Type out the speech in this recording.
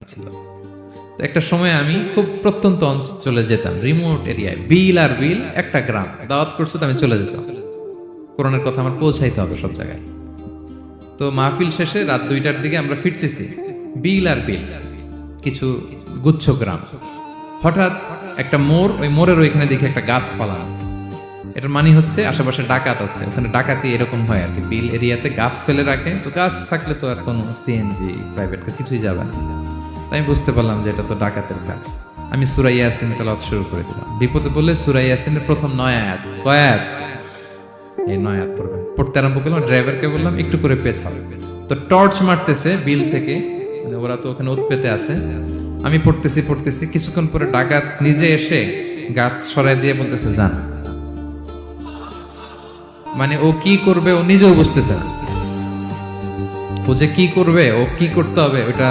ছিল। তো একটা সময় আমি খুব প্রত্যন্ত অঞ্চলে যেতাম, রিমোট এরিয়ায়, বিল আর বিল একটা গ্রাম, দাওয়াত করছে তো আমি চলে যেতাম। কোরআনের কথা আমার পৌঁছাইতে হবে সব জায়গায়। তো মাহফিল শেষে রাত 2টার দিকে আমরা ফিরতেছি, বিল আর বিল, কিছু গুচ্ছ গ্রাম। হঠাৎ একটা মোড়, ওই মোড়ের ওইখানে দেখি একটা গাছ ফালানো। এটার মানে হচ্ছে আশেপাশে ডাকাত আছে, ওখানে ডাকাতি এরকম হয় আর কি, বিল এরিয়াতে গাছ ফেলে রাখে। তো গাছ থাকলে তো আর কোনো সিএনজি প্রাইভেট কার কিছুই যাবে না। আমি বুঝতে পারলাম যে এটা তো ডাকাতের কাজ। আমি সূরা ইয়াসিন তেলাওয়াত শুরু করে দিলাম। বিপদে বলে সূরা ইয়াসিনের প্রথম 9 আয়াত, কয় আয়াত? এই 9 আয়াত পড়বেন। পড়তে আরম্ভ করলাম, ড্রাইভারকে বললাম একটু করে পেছাও। তো টর্চ মারতেছে বিল থেকে, মানে ওরা তো ওখানে উৎপেতে আছে। আমি পড়তেছি, কিছুক্ষণ পরে ডাকাত নিজে এসে গাছ সরাই দিয়ে বলতেছে যান। মানে ও কি করবে ও নিজেও বুঝতেছে না, ও যে কি করবে, ও কি করতে হবে ওটা